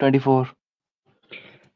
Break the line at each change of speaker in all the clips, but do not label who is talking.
24।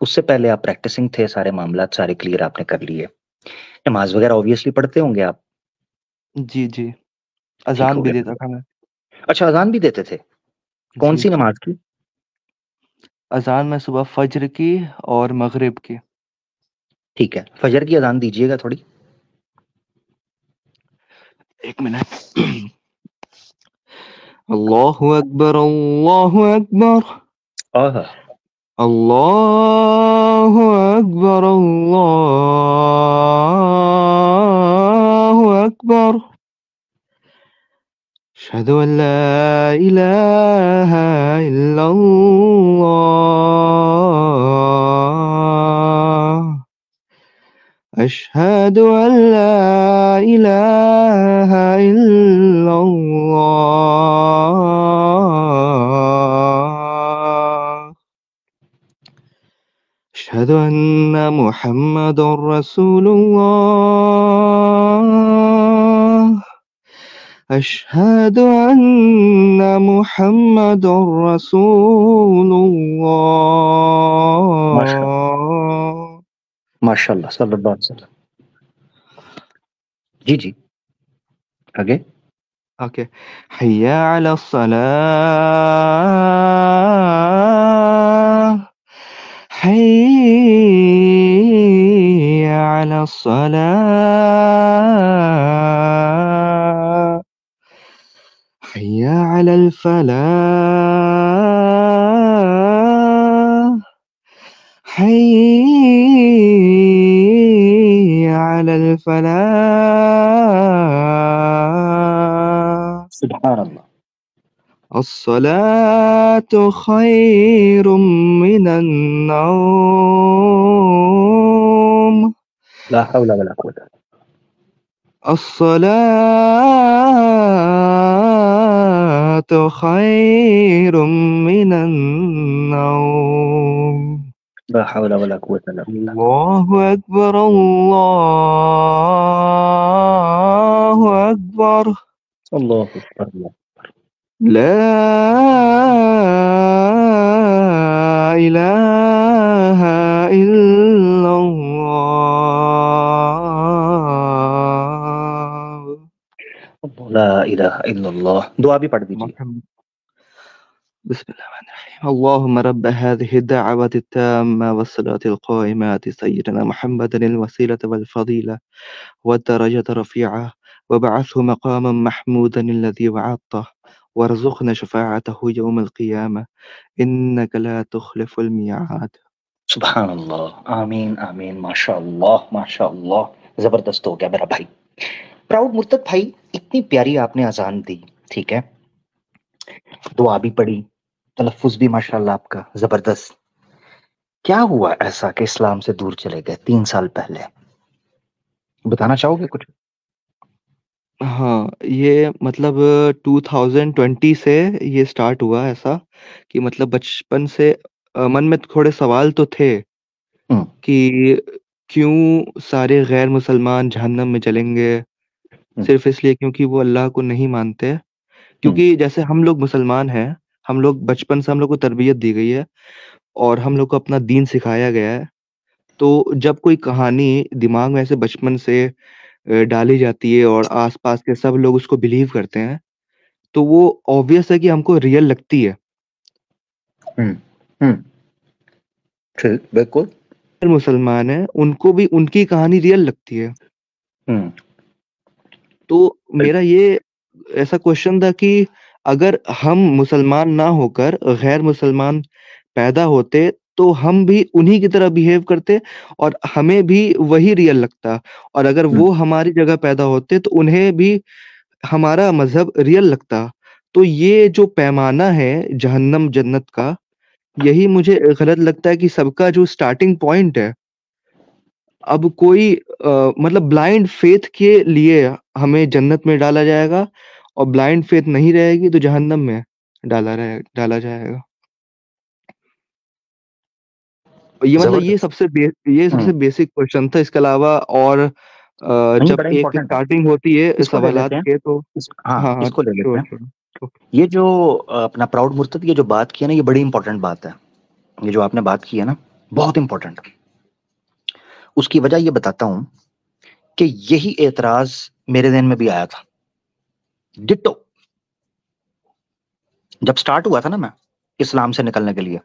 اس سے پہلے آپ پریکٹسنگ تھے, سارے معاملات سارے کلیئر آپ نے کر لیے. نماز وغیرہ اوبیسلی پڑھتے ہوں گے آپ.
جی جی
ٹھیک
اذان
ہو
بھی
گیا.
دیتا تھا میں.
اچھا, اذان بھی دیتے تھے. کون
جی
سی نماز کی؟
اذان میں صبح فجر کی اور مغرب کی.
ٹھیک ہے, فجر کی اذان دیجیے گا تھوڑی.
ایک منٹ. اللہ اکبر اللہ اکبر
آہا,
اللہ اکبر اللہ اکبر اشہد ان لا الہ الا اللہ اشہد ان لا الہ الا اللہ اشہد ان محمد رسول اللہ اشہد ان محمد رسول
ماشاء اللہ,
اللہ.
ماشاء اللہ, صلی اللہ علیہ وسلم. جی جی, آگے.
اوکے. حی علی الصلاة حي على الصلاة حي على الفلاح حي على الفلاح.
سبحان اللہ.
الصلاة خير من النوم
لا حول ولا قوة.
الصلاة خير من النوم.
لا حول ولا قوة الا بالله.
الله أكبر الله أكبر
الله اکبر, اللہ.
لا إله إلا الله.
لا الہ الا اللہ. دعا بھی پڑھ دیجیے.
محمد بسم الله الرحمن الرحيم. اللهم رب هذه الدعوة التامة والصلاة القائمة سيدنا محمد الوسيلة والفضيلة والدرجة الرفيعة وبعثه مقاما محمودا الذي وعدته وارزقنا شفاعته يوم القيامة إنك لا تخلف الميعاد.
سبحان اللہ, آمین آمین, ماشاء اللہ ماشاء اللہ. زبردست ہو گیا میرا بھائی. پراؤڈ مرتد بھائی, اتنی پیاری آپ نے اذان دی, ٹھیک ہے, دعا بھی پڑھی, تلفظ بھی ماشاء اللہ آپ کا زبردست. کیا ہوا ایسا کہ اسلام سے دور چلے گئے 3 سال پہلے؟ بتانا چاہو گے کچھ؟
ہاں یہ مطلب 2020 سے یہ سٹارٹ ہوا ایسا کہ مطلب بچپن سے من میں تھوڑے سوال تو تھے
ہم،
کہ کیوں سارے غیر مسلمان جہنم میں جلیں گے
ہم،
صرف اس لیے کیونکہ وہ اللہ کو نہیں مانتے. کیونکہ جیسے ہم لوگ مسلمان ہیں, ہم لوگ بچپن سے ہم لوگ کو تربیت دی گئی ہے اور ہم لوگ کو اپنا دین سکھایا گیا ہے. تو جب کوئی کہانی دماغ میں ایسے بچپن سے ڈالی جاتی ہے اور آس پاس کے سب لوگ اس کو بلیو کرتے ہیں تو وہ obvious ہے کہ ہم کو ریئل لگتی ہے.
ہم، ہم. ٹھیک, بالکل.
مسلمان ہیں ان کو بھی ان کی کہانی ریئل لگتی ہے.
ہم،
تو میرا یہ ایسا کوشچن تھا کہ اگر ہم مسلمان نہ ہو کر غیر مسلمان پیدا ہوتے تو ہم بھی انہی کی طرح بیہیو کرتے اور ہمیں بھی وہی ریئل لگتا, اور اگر
ہم.
وہ ہماری جگہ پیدا ہوتے تو انہیں بھی ہمارا مذہب ریئل لگتا. تو یہ جو پیمانہ ہے جہنم جنت کا, یہی مجھے غلط لگتا ہے کہ سب کا جو سٹارٹنگ پوائنٹ ہے, اب کوئی مطلب بلائنڈ فیتھ کے لیے ہمیں جنت میں ڈالا جائے گا اور بلائنڈ فیتھ نہیں رہے گی تو جہنم میں ڈالا جائے گا. یہ مطلب یہ
زبردست.
سب
ہم.
سے بیسک کوشچن تھا. اس کے علاوہ اور
نہیں,
جب
بڑا
ایک
امپورٹنٹ ہے.
سٹارٹنگ ہوتی ہے
اس کو لے
سوالات
لیتے ہیں.
کے تو
ہاں,
ہاں ہاں
اس کو لے لیتے
شور
ہیں.
شور.
یہ جو اپنا پراؤڈ مرتد یہ جو بات کی ہے نا, یہ بڑی امپورٹنٹ بات ہے. یہ جو آپ نے بات کی ہے نا, بہت امپورٹنٹ. اس کی وجہ یہ بتاتا ہوں کہ یہی اعتراض میرے ذہن میں بھی آیا تھا ڈٹو جب سٹارٹ ہوا تھا نا میں اسلام سے نکلنے کے لیے.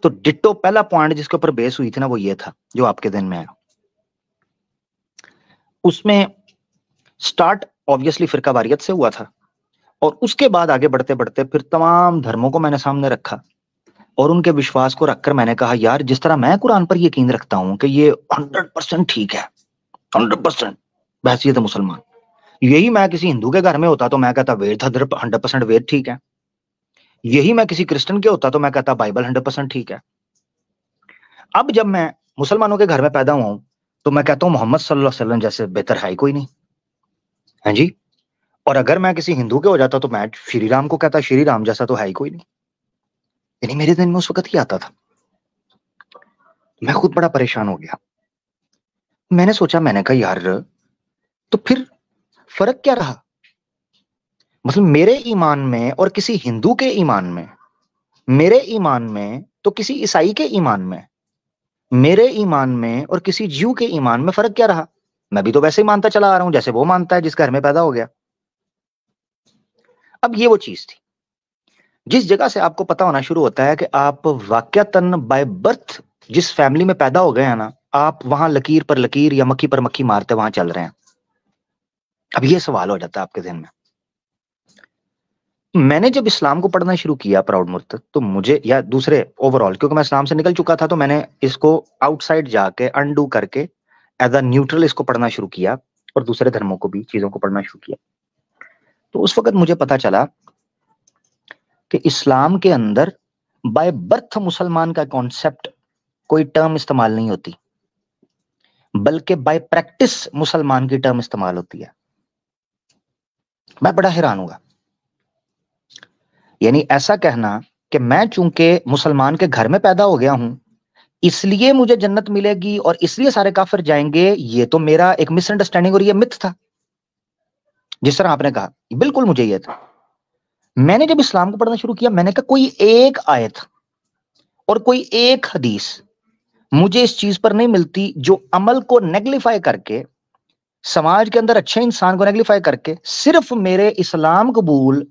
تو ڈٹو پہلا پوائنٹ جس کے اوپر بیس ہوئی تھی نا وہ یہ تھا جو آپ کے ذہن میں آیا. اس میں سٹارٹ obviously فرقہ واریت سے ہوا تھا اور اس کے بعد آگے بڑھتے بڑھتے پھر تمام دھرموں کو میں نے سامنے رکھا اور ان کے وشواس کو رکھ کر میں نے کہا یار جس طرح میں قرآن پر یقین رکھتا ہوں کہ یہ 100% ٹھیک ہے 100% بحیثیت مسلمان, یہی میں کسی ہندو کے گھر میں ہوتا تو میں کہتا وید 100% وید ٹھیک ہے, یہی میں کسی کرسچن کے ہوتا تو میں کہتا بائبل 100% ٹھیک ہے. اب جب میں مسلمانوں کے گھر میں پیدا ہوا ہوں تو میں کہتا ہوں محمد صلی اللہ علیہ وسلم جیسے بہتر ہے ہی کوئی نہیں. ہاں جی, اور اگر میں کسی ہندو کے ہو جاتا تو میں شری رام کو کہتا شری رام جیسا تو ہے ہی کوئی نہیں. یعنی میرے دن میں اس وقت ہی آتا تھا. میں خود بڑا پریشان ہو گیا. میں نے سوچا, میں نے کہا یار تو پھر فرق کیا رہا, مطلب میرے ایمان میں اور کسی ہندو کے ایمان میں, میرے ایمان میں تو کسی عیسائی کے ایمان میں, میرے ایمان میں اور کسی جیو کے ایمان میں فرق کیا رہا؟ میں بھی تو ویسے ہی مانتا چلا آ رہا ہوں جیسے وہ مانتا ہے جس گھر میں پیدا ہو گیا. اب یہ وہ چیز تھی جس جگہ سے آپ کو پتا ہونا شروع ہوتا ہے کہ آپ واقعتاً بائی برتھ جس فیملی میں پیدا ہو گئے ہیں نا, آپ وہاں لکیر پر لکیر یا مکھی پر مکھی مارتے وہاں چل رہے ہیں. اب یہ سوال ہو جاتا ہے آپ کے ذہن میں نے جب اسلام کو پڑھنا شروع کیا پراؤڈ مرتد تو مجھے یا دوسرے اوور آل کیونکہ میں اسلام سے نکل چکا تھا تو میں نے اس کو آؤٹ سائڈ جا کے انڈو کر کے ایز اے نیوٹرل اس کو پڑھنا شروع کیا اور دوسرے دھرموں کو بھی چیزوں کو پڑھنا شروع کیا. تو اس وقت مجھے پتا چلا کہ اسلام کے اندر بائی برتھ مسلمان کا کانسیپٹ کوئی ٹرم استعمال نہیں ہوتی, بلکہ بائی پریکٹس مسلمان کی ٹرم استعمال ہوتی ہے. میں بڑا حیران ہوا. یعنی ایسا کہنا کہ میں چونکہ مسلمان کے گھر میں پیدا ہو گیا ہوں اس لیے مجھے جنت ملے گی اور اس لیے سارے کافر جائیں گے, یہ تو میرا ایک مس انڈرسٹینڈنگ اور یہ مت تھا. جس طرح آپ نے کہا بالکل مجھے یہ تھا. میں نے جب اسلام کو پڑھنا شروع کیا میں نے کہا کوئی ایک آیت اور کوئی ایک حدیث مجھے اس چیز پر نہیں ملتی جو عمل کو نیگلیفائی کر کے, سماج کے اندر اچھے انسان کو نیگلیفائی کر کے صرف میرے اسلام قبول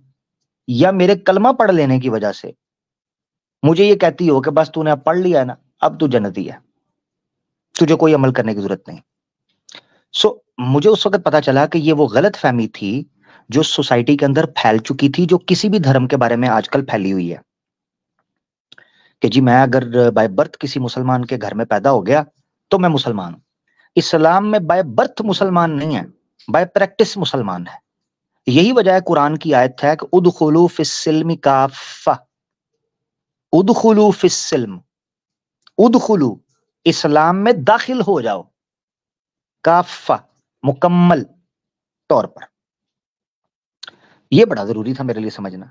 یا میرے کلمہ پڑھ لینے کی وجہ سے مجھے یہ کہتی ہو کہ بس تو نے اب پڑھ لیا ہے نا اب تو جنتی ہے, تجھے کوئی عمل کرنے کی ضرورت نہیں. سو مجھے اس وقت پتا چلا کہ یہ وہ غلط فہمی تھی جو سوسائٹی کے اندر پھیل چکی تھی, جو کسی بھی دھرم کے بارے میں آج کل پھیلی ہوئی ہے کہ جی میں اگر بائی برتھ کسی مسلمان کے گھر میں پیدا ہو گیا تو میں مسلمان ہوں. اسلام میں بائی برتھ مسلمان نہیں ہے, بائی پریکٹس مسلمان ہے. یہی وجہ ہے قرآن کی آیت ہے کہ ادخلوا فی السلم کافہ, ادخلوا فی السلم, ادخلوا اسلام میں داخل ہو جاؤ, کافہ مکمل طور پر. یہ بڑا ضروری تھا میرے لیے سمجھنا.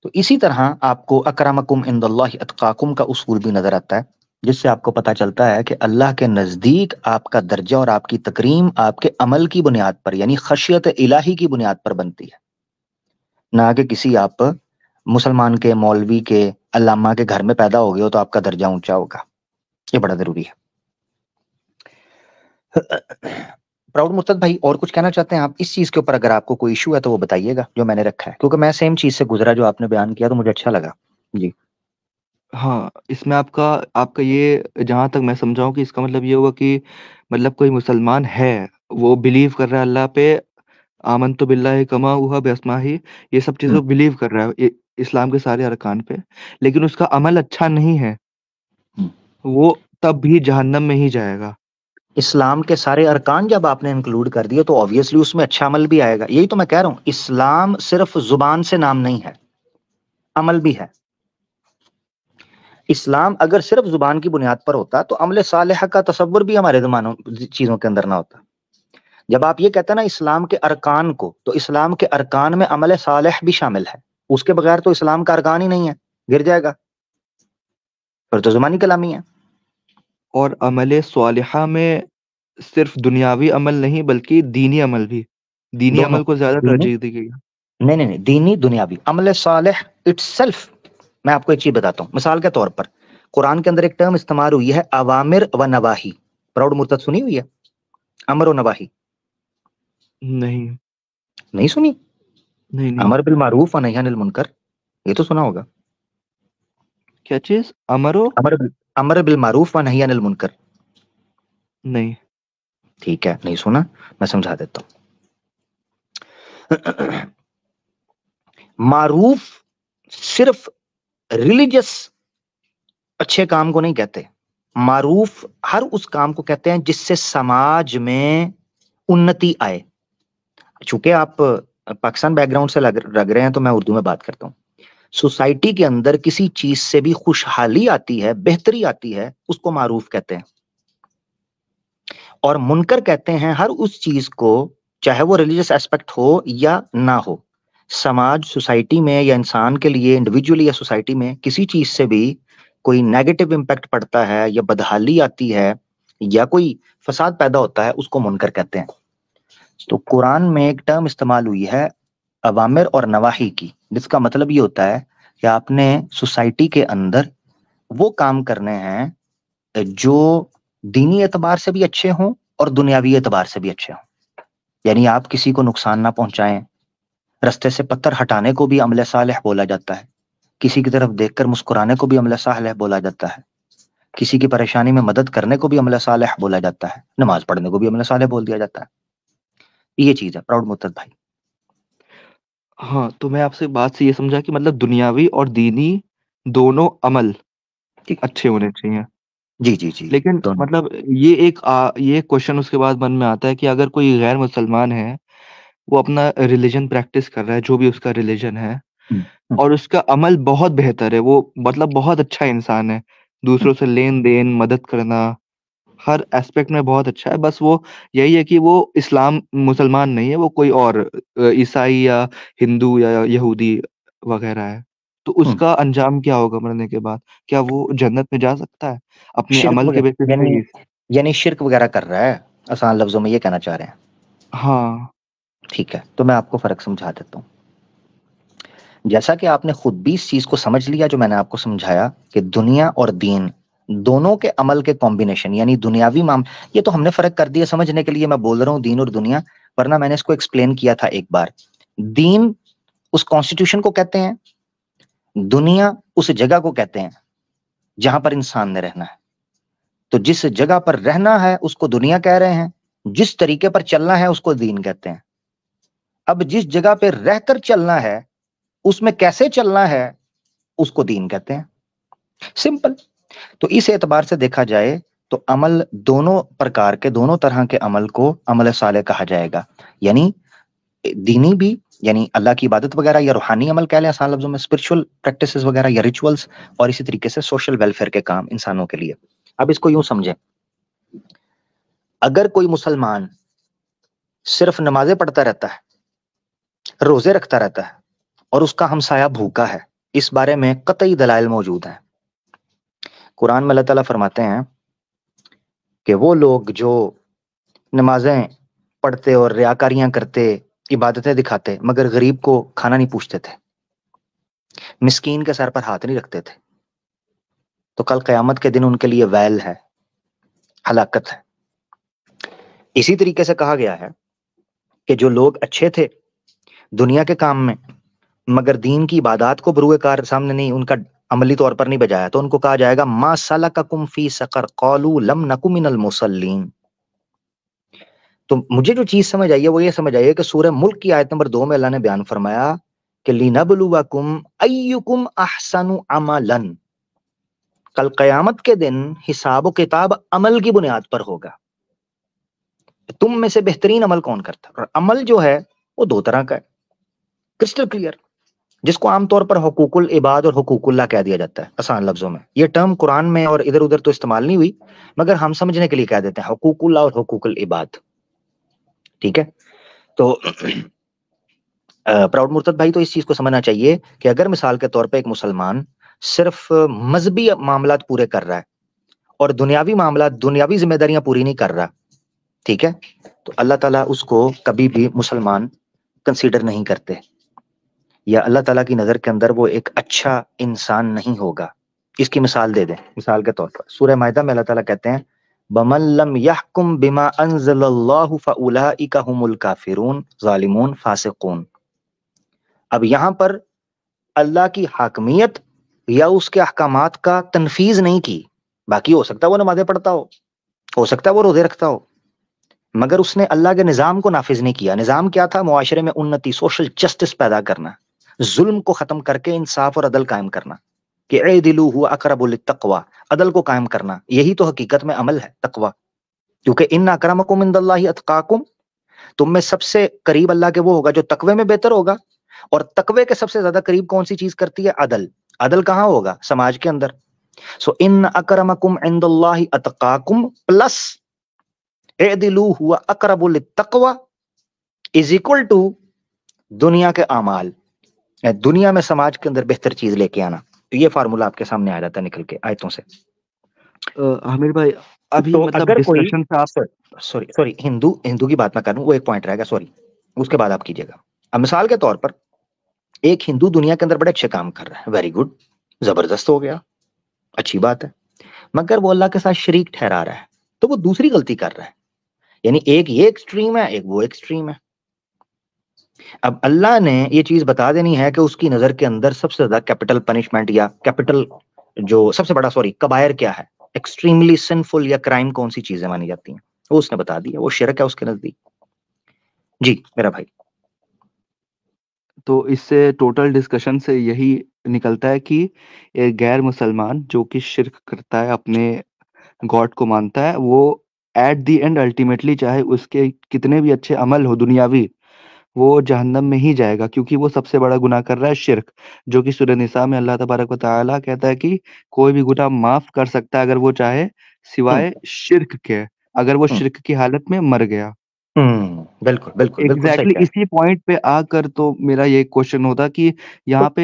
تو اسی طرح آپ کو اکرمکم عند اللہ اتقاکم کا اصول بھی نظر آتا ہے جس سے آپ کو پتا چلتا ہے کہ اللہ کے نزدیک آپ کا درجہ اور آپ کی تکریم آپ کے عمل کی بنیاد پر یعنی خشیت الہی کی بنیاد پر بنتی ہے, نہ کہ کسی آپ مسلمان کے مولوی کے علامہ کے گھر میں پیدا ہو گئے ہو تو آپ کا درجہ اونچا ہوگا. یہ بڑا ضروری ہے. پراؤڈ مرتد بھائی اور کچھ کہنا چاہتے ہیں آپ اس چیز کے اوپر؟ اگر آپ کو کوئی ایشو ہے تو وہ بتائیے گا جو میں نے رکھا ہے, کیونکہ میں سیم چیز سے گزرا جو آپ نے بیان کیا تو مجھے اچھا لگا. جی
ہاں اس میں آپ کا یہ جہاں تک میں سمجھاؤں کہ اس کا مطلب یہ ہوا کہ مطلب کوئی مسلمان ہے وہ بلیو کر رہا ہے اللہ پہ, آمنت باللہ کما ہوا باسماہی, یہ سب چیزیں بلیو کر رہا ہے اسلام کے سارے ارکان پہ, لیکن اس کا عمل اچھا نہیں ہے وہ تب بھی جہنم میں ہی جائے گا.
اسلام کے سارے ارکان جب آپ نے انکلوڈ کر دیے تو آبویسلی اس میں اچھا عمل بھی آئے گا. یہی تو میں کہہ رہا ہوں, اسلام صرف زبان سے نام نہیں ہے, عمل بھی ہے. اسلام اگر صرف زبان کی بنیاد پر ہوتا تو عمل صالحہ کا تصور بھی ہمارے زمانوں چیزوں کے اندر نہ ہوتا. جب آپ یہ کہتے ہیں نا اسلام کے ارکان کو, تو اسلام کے ارکان میں عمل صالح بھی شامل ہے. اس کے بغیر تو اسلام کا ارکان ہی نہیں ہے, گر جائے گا, پھر تو زبانی کلامی ہے.
اور عمل صالحہ میں صرف دنیاوی عمل نہیں بلکہ دینی عمل بھی, دینی
دونوں
عمل کو زیادہ
دینی
ترجیح دی گئی ہے.
نہیں دینی دنیاوی عمل صالح اٹ سیلف. میں آپ کو ایک چیز بتاتا ہوں, مثال کے طور پر قرآن کے اندر ایک ٹرم استعمال ہوئی ہے اوامر و نواہی. پراؤڈ مرتد سنی ہوئی ہے؟ امر و نواہی نہیں سنی؟
نہیں
امر بالمعروف و نہی عن المنکر یہ تو سنا ہوگا.
کیا چیز؟
امر بالمعروف و نہی عن المنکر.
نہیں.
ٹھیک ہے نہیں سنا، میں سمجھا دیتا ہوں. معروف صرف ریلیجس اچھے کام کو نہیں کہتے، معروف ہر اس کام کو کہتے ہیں جس سے سماج میں انتی آئے. چونکہ آپ پاکستان بیک گراؤنڈ سے لگ رہے ہیں تو میں اردو میں بات کرتا ہوں. سوسائٹی کے اندر کسی چیز سے بھی خوشحالی آتی ہے، بہتری آتی ہے، اس کو معروف کہتے ہیں. اور منکر کہتے ہیں ہر اس چیز کو، چاہے وہ ریلیجس ایسپیکٹ ہو یا نہ ہو، سماج سوسائٹی میں یا انسان کے لیے انڈیویجولی یا سوسائٹی میں کسی چیز سے بھی کوئی نیگیٹو امپیکٹ پڑتا ہے یا بدحالی آتی ہے یا کوئی فساد پیدا ہوتا ہے، اس کو منکر کہتے ہیں. تو قرآن میں ایک ٹرم استعمال ہوئی ہے اوامر اور نواہی کی، جس کا مطلب یہ ہوتا ہے کہ آپ نے سوسائٹی کے اندر وہ کام کرنے ہیں جو دینی اعتبار سے بھی اچھے ہوں اور دنیاوی اعتبار سے بھی اچھے ہوں. یعنی آپ کسی کو نقصان نہ پہنچائیں، رستے سے پتھر ہٹانے کو بھی عمل صالح بولا جاتا ہے، کسی کی طرف دیکھ کر مسکرانے کو بھی عمل صالح بولا جاتا ہے، کسی کی پریشانی میں مدد کرنے کو بھی عمل صالح بولا جاتا ہے، نماز پڑھنے کو بھی عمل صالح بول دیا جاتا ہے. یہ چیز ہے پراؤڈ مرتد بھائی.
ہاں تو میں آپ سے بات سے یہ سمجھا کہ مطلب دنیاوی اور دینی دونوں عمل اچھے ہونے چاہیے.
جی جی جی
لیکن
دونوں.
مطلب یہ کوشچن اس کے بعد من میں آتا ہے کہ اگر کوئی غیر مسلمان ہے، وہ اپنا ریلیجن پریکٹس کر رہا ہے، جو بھی اس کا ریلیجن ہے، اور اس کا عمل بہت بہتر ہے، وہ مطلب بہت اچھا انسان ہے، دوسروں سے لین دین، مدد کرنا، ہر ایسپیکٹ میں بہت اچھا ہے. بس وہ یہی ہے کہ وہ مسلمان نہیں ہے، وہ کوئی اور عیسائی یا ہندو یا یہودی وغیرہ ہے. تو اس کا انجام کیا ہوگا مرنے کے بعد؟ کیا وہ جنت میں جا سکتا ہے اپنے
شرک
عمل کے
وغیرہ
بیسس پہ ہی؟
یعنی شرک وغیرہ کر رہا ہے، آسان لفظوں میں یہ کہنا چاہ رہے ہیں.
ہاں
ٹھیک ہے تو میں آپ کو فرق سمجھا دیتا ہوں. جیسا کہ آپ نے خود بھی اس چیز کو سمجھ لیا جو میں نے آپ کو سمجھایا کہ دنیا اور دین دونوں کے عمل کے کمبینیشن، یعنی دنیاوی یہ تو ہم نے فرق کر دیا سمجھنے کے لیے میں بول رہا ہوں دین اور دنیا، ورنہ میں نے اس کو ایکسپلین کیا تھا ایک بار. دین اس کانسٹیٹیوشن کو کہتے ہیں، دنیا اس جگہ کو کہتے ہیں جہاں پر انسان نے رہنا ہے. تو جس جگہ پر رہنا ہے اس کو دنیا کہہ رہے ہیں، جس طریقے پر چلنا ہے اس کو دین کہتے ہیں. اب جس جگہ پہ رہ کر چلنا ہے اس میں کیسے چلنا ہے اس کو دین کہتے ہیں. سمپل. تو اس اعتبار سے دیکھا جائے تو عمل دونوں پرکار کے، دونوں طرح کے عمل کو عمل صالح کہا جائے گا. یعنی دینی بھی، یعنی اللہ کی عبادت وغیرہ یا روحانی عمل کہہ لیں آسان لفظوں میں، اسپرچول پریکٹسز وغیرہ یا ریچولز، اور اسی طریقے سے سوشل ویلفیئر کے کام انسانوں کے لیے. اب اس کو یوں سمجھیں، اگر کوئی مسلمان صرف نمازیں پڑھتا رہتا ہے، روزے رکھتا رہتا ہے، اور اس کا ہمسایہ بھوکا ہے، اس بارے میں قطعی دلائل موجود ہیں. قرآن میں اللہ تعالیٰ فرماتے ہیں کہ وہ لوگ جو نمازیں پڑھتے اور ریاکاریاں کرتے، عبادتیں دکھاتے، مگر غریب کو کھانا نہیں پوچھتے تھے، مسکین کے سر پر ہاتھ نہیں رکھتے تھے، تو کل قیامت کے دن ان کے لیے ویل ہے، ہلاکت ہے. اسی طریقے سے کہا گیا ہے کہ جو لوگ اچھے تھے دنیا کے کام میں مگر دین کی عبادات کو بروئے کار سامنے نہیں، ان کا عملی طور پر نہیں بجایا، تو ان کو کہا جائے گا ما سلککم فی سقر قالوا لم نک من المصلین. تو مجھے جو چیز سمجھ آئی ہے وہ یہ سمجھ آئی ہے کہ سورہ ملک کی آیت نمبر 2 میں اللہ نے بیان فرمایا کہ لِنَبْلُوَكُمْ أَيُّكُمْ أَحْسَنُ عَمَلًا. کل قیامت کے دن حساب و کتاب عمل کی بنیاد پر ہوگا، تم میں سے بہترین عمل کون کرتا. اور عمل جو ہے وہ دو طرح کا ہے، کرسٹل کلیئر، جس کو عام طور پر حقوق العباد اور حقوق اللہ کہہ دیا جاتا ہے آسان لفظوں میں. یہ ٹرم قرآن میں اور ادھر ادھر تو استعمال نہیں ہوئی، مگر ہم سمجھنے کے لیے کہہ دیتے ہیں حقوق اللہ اور حقوق العباد. ٹھیک ہے. تو پراؤڈ مرتد بھائی، تو اس چیز کو سمجھنا چاہیے کہ اگر مثال کے طور پہ ایک مسلمان صرف مذہبی معاملات پورے کر رہا ہے اور دنیاوی معاملات، دنیاوی ذمہ داریاں پوری نہیں کر رہا، ٹھیک ہے، تو اللہ تعالیٰ اس کو کبھی بھی مسلمان کنسیڈر نہیں کرتے، یا اللہ تعالیٰ کی نظر کے اندر وہ ایک اچھا انسان نہیں ہوگا. اس کی مثال دے دیں. مثال کے طور پر سورہ مائدہ میں اللہ تعالیٰ کہتے ہیں بَمَن لَمْ يَحْكُمْ بِمَا أَنزَلَ اللَّهُ فَأُولَٰئِكَ هُمُ الْكَافِرُونَ ظالمون فاسقون. اب یہاں پر اللہ کی حاکمیت یا اس کے احکامات کا تنفیذ نہیں کی. باقی ہو سکتا ہے وہ نمازیں پڑھتا ہو سکتا ہے وہ روزے رکھتا ہو، مگر اس نے اللہ کے نظام کو نافذ نہیں کیا. نظام کیا تھا؟ معاشرے میں انتی، سوشل جسٹس پیدا کرنا، ظلم کو ختم کر کے انصاف اور عدل قائم کرنا، کہ اعدلوا هو اقرب للتقوی، عدل کو قائم کرنا. یہی تو حقیقت میں عمل ہے تقوی، کیونکہ ان اکرمکم عند اللہ اتقاکم، تم میں سب سے قریب اللہ کے وہ ہوگا جو تقوی میں بہتر ہوگا. اور تقوی کے سب سے زیادہ قریب کون سی چیز کرتی ہے؟ عدل. عدل کہاں ہوگا؟ سماج کے اندر. سو ان اکرمکم عند اللہ اتقاکم پلس اعدلوا هو اقرب للتقوی از اکول ٹو دنیا کے اعمال، دنیا میں سماج کے اندر بہتر چیز لے کے آنا. تو یہ فارمولا آپ کے سامنے آ جاتا ہے نکل کے آیتوں سے.
حامد بھائی ابھی
تو
مطلب
اگر کوئی
ڈسکشن سے آپ
سوری ہندو کی بات نہ کروں، وہ ایک پوائنٹ رہے گا، سوری اس کے بعد آپ کیجیے گا. اب مثال کے طور پر ایک ہندو دنیا کے اندر بڑے اچھے کام کر رہا ہے، ویری گڈ، زبردست ہو گیا، اچھی بات ہے، مگر وہ اللہ کے ساتھ شریک ٹھہرا رہا ہے تو وہ دوسری غلطی کر رہا ہے. یعنی ایک یہ ایکسٹریم ہے، ایک وہ ایکسٹریم ہے. اب اللہ نے یہ چیز بتا دینی ہے کہ اس کی نظر کے اندر سب سے زیادہ کیپٹل پنشمنٹ یا کیپٹل جو سب سے بڑا کبائر کیا ہے، ایکسٹریملی سنفل یا کرائم کون سی چیزیں مانی جاتی ہیں، وہ اس نے بتا دیا، وہ شرک ہے اس کے نزدیک. جی میرا بھائی.
تو اس سے ٹوٹل ڈسکشن سے یہی نکلتا ہے کہ ایک غیر مسلمان جو کہ شرک کرتا ہے، اپنے گاڈ کو مانتا ہے، وہ ایٹ دی اینڈ الٹیمیٹلی چاہے اس کے کتنے بھی اچھے عمل ہو دنیاوی، وہ جہنم میں ہی جائے گا، کیونکہ وہ سب سے بڑا گناہ کر رہا ہے شرک، جو کہ سورہ نساء میں اللہ تبارک و تعالیٰ کہتا ہے کہ کوئی بھی گناہ معاف کر سکتا ہے اگر وہ چاہے، سوائے شرک کے، اگر وہ شرک کی حالت میں مر گیا.
بالکل بالکل بالکل صحیح
ایگزیکٹلی
کہہ رہے
اسی پوائنٹ پہ آ کر تو میرا یہ کوشچن ہوتا کہ یہاں پہ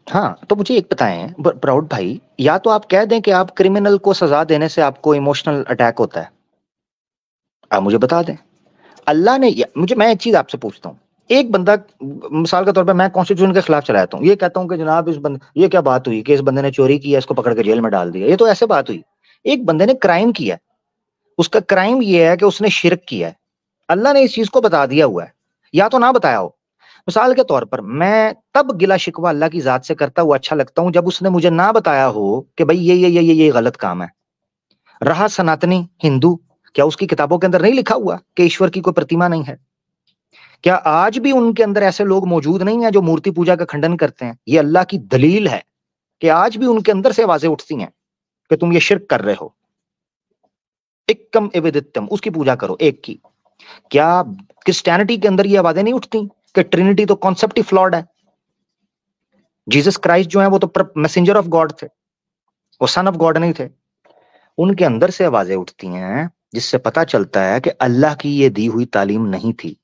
ہاں. تو مجھے ایک بتائیں پراؤڈ بھائی، یا تو آپ کہہ دیں کہ آپ کرمنل کو سزا دینے سے آپ کو ایموشنل اٹیک ہوتا ہے، آپ مجھے بتا دیں. اللہ نے میں ایک چیز آپ سے پوچھتا ہوں، ایک بندہ مثال کے طور پہ میں کانسٹیٹیوشن کے خلاف چلاتا ہوں، یہ کہتا ہوں کہ جناب یہ کیا بات ہوئی کہ اس بندے نے چوری کیا، اس کو پکڑ کے جیل میں ڈال دیا، یہ تو ایسے بات ہوئی. ایک بندے نے کرائم کیا، اس کا کرائم یہ ہے کہ اس نے شرک کیا ہے، اللہ نے اس چیز کو بتا دیا ہوا ہے یا تو نہ بتایا ہو. مثال کے طور پر میں تب گلا شکوہ اللہ کی ذات سے کرتا ہوا اچھا لگتا ہوں جب اس نے مجھے نہ بتایا ہو کہ بھائی یہ غلط کام ہے. رہا سناتنی ہندو، کیا اس کی کتابوں کے اندر نہیں لکھا ہوا کہ ایشور کی کوئی پرتیما نہیں ہے؟ کیا آج بھی ان کے اندر ایسے لوگ موجود نہیں ہیں جو مورتی پوجا کا کھنڈن کرتے ہیں؟ یہ اللہ کی دلیل ہے کہ آج بھی ان کے اندر سے آوازیں اٹھتی ہیں کہ تم یہ شرک کر رہے ہو. ایکم ایودتم، اس کی پوجا کرو ایک کی. کیا کرسچینٹی کے اندر یہ آوازیں نہیں اٹھتی کہ ٹرینٹی تو کانسیپٹ ہی فلاڈ ہے؟ جیسس کرائسٹ جو ہیں وہ تو میسنجر آف گاڈ تھے، وہ سن آف گاڈ نہیں تھے. ان کے اندر سے آوازیں اٹھتی ہیں جس سے پتا چلتا ہے کہ اللہ کی یہ دی ہوئی تعلیم نہیں تھی.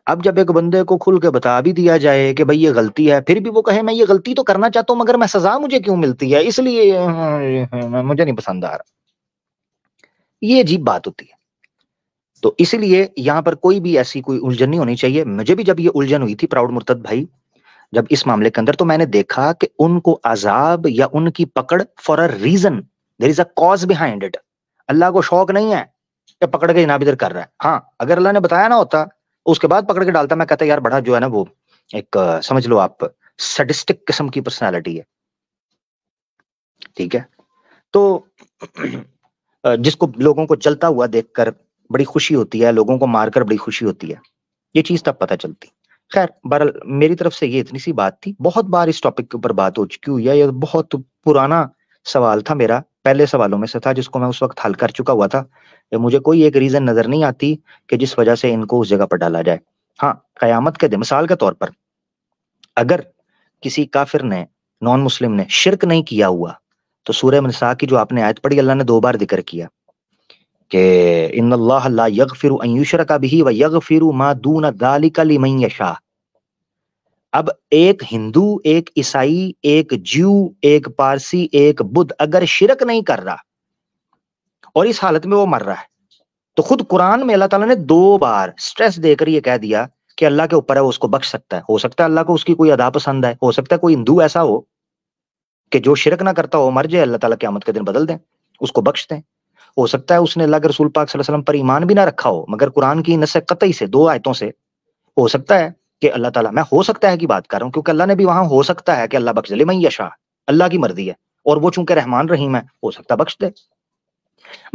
اب جب ایک بندے کو کھل کے بتا بھی دیا جائے کہ بھئی یہ غلطی ہے، پھر بھی وہ کہے میں یہ غلطی تو کرنا چاہتا ہوں مگر میں سزا مجھے کیوں ملتی ہے، اس لیے مجھے نہیں پسند آ رہا، یہ عجیب بات ہوتی ہے. تو اس لیے یہاں پر کوئی بھی ایسی کوئی الجھن نہیں ہونی چاہیے. مجھے بھی جب یہ الجھن ہوئی تھی پراؤڈ مرتد بھائی، جب اس معاملے کے اندر، تو میں نے دیکھا کہ ان کو عذاب یا ان کی پکڑ for a reason, there is a cause behind it. اللہ کو شوق نہیں ہے کہ پکڑ کے جناب ادھر کر رہا ہے. ہاں اگر اللہ نے بتایا نہ ہوتا اس کے بعد پکڑ کے ڈالتا، میں کہتا یار بڑا جو ہے نا وہ ایک سمجھ لو آپ سیڈسٹک قسم کی پرسنالٹی ہے. ٹھیک ہے، تو جس کو لوگوں کو جلتا ہوا دیکھ کر بڑی خوشی ہوتی ہے، لوگوں کو مار کر بڑی خوشی ہوتی ہے، یہ چیز تب پتہ چلتی. خیر بہرحال میری طرف سے یہ اتنی سی بات تھی. بہت بار اس ٹاپک کے اوپر بات ہو چکی ہوئی ہے، یہ بہت پرانا سوال تھا، میرا پہلے سوالوں میں سے تھا جس کو میں اس وقت حل کر چکا ہوا تھا. مجھے کوئی ایک ریزن نظر نہیں آتی کہ جس وجہ سے ان کو اس جگہ پر ڈالا جائے. ہاں قیامت کے دن مثال کے طور پر اگر کسی کافر نے، نان مسلم نے شرک نہیں کیا ہوا، تو سورہ نساء کی جو آپ نے آیت پڑھی اللہ نے 2 بار ذکر کیا کہ ان اللہ لا یغفر ان یشرک بہ ویغفر ما دون ذلک لمن یشاء. اب ایک ہندو، ایک عیسائی، ایک جیو، ایک پارسی، ایک بدھ اگر شرک نہیں کر رہا اور اس حالت میں وہ مر رہا ہے، تو خود قرآن میں اللہ تعالیٰ نے 2 بار سٹریس دے کر یہ کہہ دیا کہ اللہ کے اوپر ہے، وہ اس کو بخش سکتا ہے. ہو سکتا ہے اللہ کو اس کی کوئی ادا پسند ہے، ہو سکتا ہے کوئی ہندو ایسا ہو کہ جو شرک نہ کرتا ہو مر جائے، اللہ تعالیٰ قیامت کے دن بدل دیں، اس کو بخش دیں. ہو سکتا ہے اس نے اللہ کے رسول پاک صلی اللہ علیہ وسلم پر ایمان بھی نہ رکھا ہو، مگر قرآن کی نص قطعی سے 2 آیتوں سے ہو سکتا ہے کہ اللہ تعالیٰ، میں ہو سکتا ہے کی بات کر رہا ہوں کیونکہ اللہ نے بھی وہاں ہو سکتا ہے کہ اللہ بخش دے، من یشاء، اللہ کی مرضی ہے، اور وہ چونکہ رحمان رحیم ہے ہو سکتا ہے بخش دے.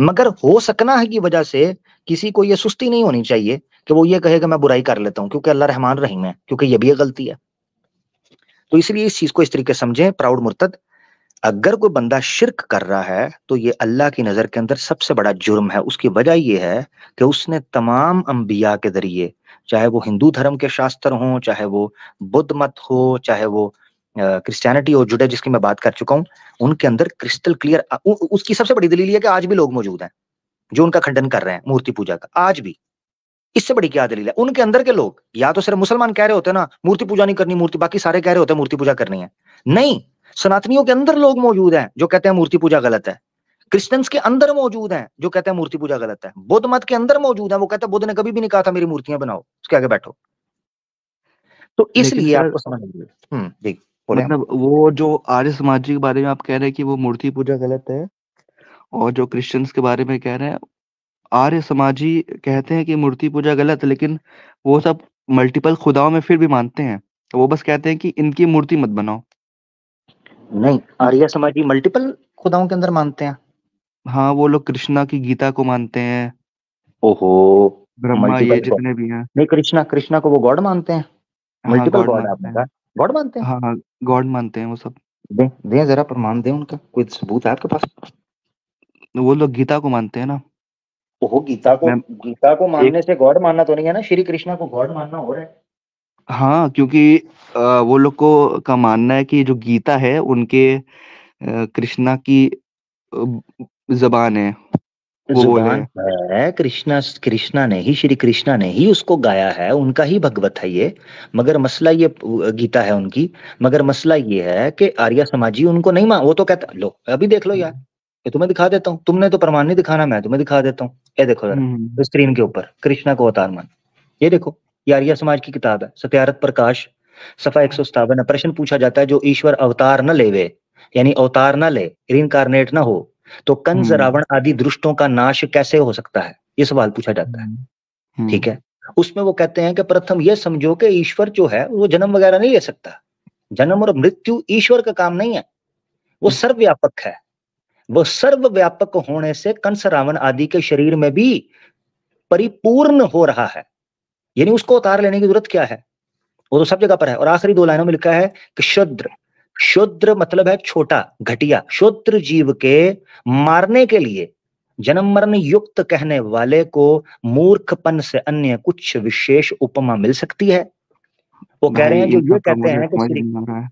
مگر ہو سکنا ہے کی وجہ سے کسی کو یہ سستی نہیں ہونی چاہیے کہ وہ یہ کہے کہ میں برائی کر لیتا ہوں کیونکہ اللہ رحمان رحیم ہے، کیونکہ یہ بھی ایک غلطی ہے. تو اس لیے اس چیز کو اس طریقے سمجھیں. پراؤڈ مرتد، اگر کوئی بندہ شرک کر رہا ہے تو یہ اللہ کی نظر کے اندر سب سے بڑا جرم ہے. اس کی وجہ یہ ہے کہ اس نے تمام انبیاء کے ذریعے، چاہے وہ ہندو دھرم کے شاستر ہوں، چاہے وہ بدھ مت ہو، چاہے وہ کرسچینٹی اور جوڈا جس کی میں بات کر چکا ہوں، ان کے اندر کرسٹل کلیئر. اس کی سب سے بڑی دلیل یہ ہے کہ آج بھی لوگ موجود ہیں جو ان کا کھنڈن کر رہے ہیں مورتی پوجا کا، آج بھی. اس سے بڑی کیا دلیل ہے؟ ان کے اندر کے لوگ یا تو صرف مسلمان کہہ رہے ہوتے ہیں نا مورتی پوجا نہیں کرنی، مورتی، باقی سارے کہہ رہے ہوتے ہیں مورتی پوجا کرنی ہے. نہیں، سناتنیوں کے اندر لوگ موجود ہیں جو کہتے ہیں مورتی پوجا غلط ہے، کرسچنس کے اندر موجود ہیں جو کہتے ہیں مورتی پوجا غلط ہے، بدھ مت کے اندر موجود ہیں، وہ کہتے ہیں بدھ نے کبھی بھی نہیں کہا تھا میری مورتیاں بناؤ، اس کے آگے بیٹھو. تو اس
لیکن
لیے آپ
سر
کو سمجھ لیجیے. جی بولیں.
مطلب وہ جو آریہ سماجی کے بارے میں آپ کہہ رہے ہیں کہ وہ مورتی پوجا غلط ہے، اور جو کرسچنس کے بارے میں کہہ رہے ہیں آریہ سماجی کہتے ہیں کہ مورتی پوجا غلط ہے، لیکن وہ سب ملٹیپل خداؤں میں پھر بھی مانتے ہیں. وہ بس کہتے ہیں کہ ان کی مورتی مت بناؤ.
نہیں، آریہ سماجی ملٹیپل خداؤں کے اندر مانتے ہیں.
ہاں، وہ لوگ کرشنا کی گیتا کو مانتے ہیں،
اوہو،
برہما، یہ
ملٹیپل گاڈ؟
جتنے بھی ہیں.
نہیں، کرشنا کو وہ گاڈ مانتے ہیں.
ہاں،
ملٹیپل
گاڈ
گاڈ آپ
مانتے
نے
ہیں.
کہا، گاڈ مانتے ہیں.
ہاں ہاں، گاڈ مانتے ہیں وہ سب.
دیں دیں ذرا پرمان دیں، ان کا کوئی ثبوت ہے آپ کے پاس؟
وہ لوگ گیتا کو مانتے ہیں نا.
اوہو، گیتا
میں
کو
ایک
ماننے سے گاڈ ماننا تو نہیں ہے نا، شری کرشنا کو گاڈ ماننا ہو رہا ہے.
ہاں، کیونکہ وہ لوگ کو کا ماننا ہے کہ جو گیتا ہے ان کے کرشنا کی زبان ہے، وہ بولے
زبان
ہیں.
ہے کرشنا نے ہی، شری کرشنا نے ہی اس کو گایا ہے، ان کا ہی بھگوت ہے یہ. مگر مسئلہ یہ گیتا ہے ان کی، مگر مسئلہ یہ ہے کہ آریہ سماجی ان کو نہیں وہ تو کہتا، لو ابھی دیکھ لو یار، یہ تمہیں دکھا دیتا ہوں، تم نے تو پرمان نہیں دکھانا، میں تمہیں دکھا دیتا ہوں. یہ دیکھو ذرا
ہوں،
اسکرین کے اوپر کرشنا کو اوتار مان، یہ دیکھو، یہ آریہ سماج کی کتاب ہے، ستیارت پرکاش، صفحہ 157. پرشن پوچھا جاتا ہے جو ایشور اوتار نہ لے وے، یعنی اوتار نہ لے، رینکارنیٹ نہ ہو، تو کنز
ہوں،
راون آدی درشٹوں کا ناش کیسے ہو سکتا ہے؟ یہ سوال پوچھا جاتا ہے.
ہوں،
ٹھیک ہے، اس میں وہ کہتے ہیں کہ پرتھم یہ سمجھو کہ ایشور جو ہے وہ جنم وغیرہ نہیں لے سکتا، جنم اور مرتیو ایشور کا کام نہیں ہے، وہ سرو ویاپک ہے. وہ سرو ویاپک ہونے سے کنس راون آدی کے شریر میں بھی پریپورن ہو رہا ہے، یعنی اس کو اتار لینے کی ضرورت کیا ہے؟ وہ تو سب جگہ پر ہے. اور آخری 2 لائنوں میں لکھا ہے کہ شودر مطلب ہے چھوٹا، گھٹیا، شودر جیو کے مارنے کے لیے جنم مرن یکت کہنے والے کو مورکھ پن سے انیہ کچھ وشیش اپما مل سکتی ہے. وہ کہہ رہے ہیں
بھائی
جو
ان
یہ
سب کا
کہتے
مجھے
ہیں کہ
سمجھ نہیں آ رہا ہے.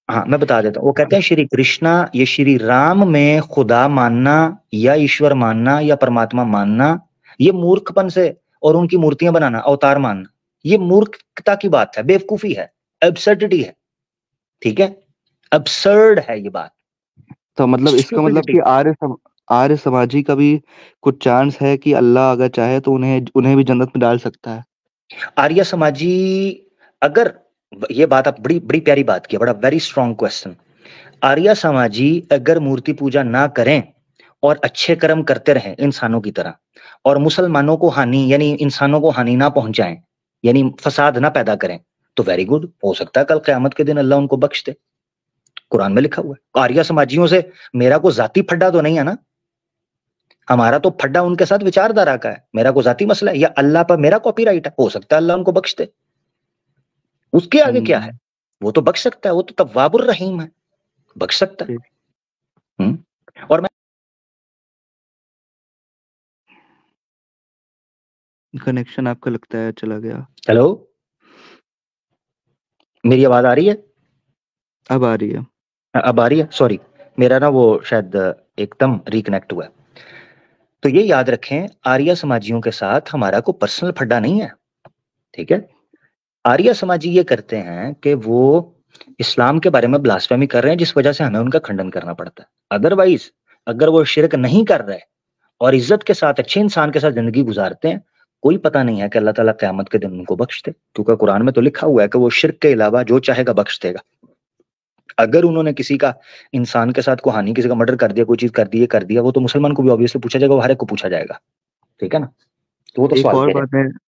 ہاں میں بتا دیتا ہوں، وہ کہتے ہیں شری کرشنا، یہ شری رام میں خدا ماننا یا ایشور ماننا یا پرماتما ماننا، یہ مورکھ پن سے اور ان کی مورتیاں بنانا، اوتار ماننا، یہ مورکھتا کی بات ہے، بیوقوفی ہے، ایبسرڈٹی ہے. ٹھیک ہے، ابسرڈ ہے یہ بات.
تو مطلب اس کا مطلب کہ آریہ سماجی کا بھی کچھ چانس ہے کہ اللہ اگر چاہے تو انہیں بھی جنت میں ڈال سکتا ہے.
آریہ سماجی، اگر یہ بات آپ بڑی بڑی پیاری بات کی، بڑا ویری اسٹرانگ کوسچن. آریہ سماجی اگر مورتی پوجا نہ کریں اور اچھے کرم کرتے رہیں انسانوں کی طرح، اور مسلمانوں کو ہانی، یعنی انسانوں کو ہانی نہ پہنچائیں، یعنی فساد نہ پیدا کریں، تو ویری گڈ، ہو سکتا ہے کل قیامت کے دن اللہ ان کو بخش دے. قرآن میں لکھا ہوا ہے. آریہ سماجیوں سے میرا کوئی ذاتی پھڈا تو نہیں ہے نا، ہمارا تو پھڈا ان کے ساتھ وچار دھارا کا ہے، میرا کوئی ذاتی مسئلہ ہے یا اللہ پر میرا کاپی رائٹ ہے، ہو سکتا ہے اللہ ان کو بخش دے. اس کے آگے کیا ہے؟ وہ تو بخش سکتا ہے، وہ تو تواب الرحیم ہے، بخش سکتا ہے. اور میں
کنیکشن آپ کا لگتا ہے چلا گیا.
ہیلو، میری آواز آ رہی ہے؟
اب آ رہی ہے.
اب آ رہی ہے، سوری، میرا نا وہ شاید ایک دم ریکنیکٹ ہوا ہے. تو یہ یاد رکھیں، آریہ سماجیوں کے ساتھ ہمارا کوئی پرسنل پھڈا نہیں ہے. ٹھیک ہے، آریہ سماجی یہ کرتے ہیں کہ وہ اسلام کے بارے میں بلاسفیمی کر رہے ہیں، جس وجہ سے ہمیں ان کا کھنڈن کرنا پڑتا ہے. ادروائز اگر وہ شرک نہیں کر رہے اور عزت کے ساتھ اچھے انسان کے ساتھ زندگی گزارتے ہیں، کوئی پتہ نہیں ہے کہ اللہ تعالیٰ قیامت کے دن ان کو بخش دے، کیونکہ قرآن میں تو لکھا ہوا ہے کہ وہ شرک کے علاوہ جو چاہے گا بخش دے گا. اگر انہوں نے کسی کا انسان کے ساتھ کوئی ہانی، کسی کا مرڈر کر دیا، کوئی چیز کر دیا، وہ تو مسلمان کو بھی obviously پوچھا جائے گا، وہ ہر ایک کو پوچھا جائے گا، ٹھیک ہے نا؟ تو وہ تو
ایک
سوال
اور
کہہ رہے
بات ہے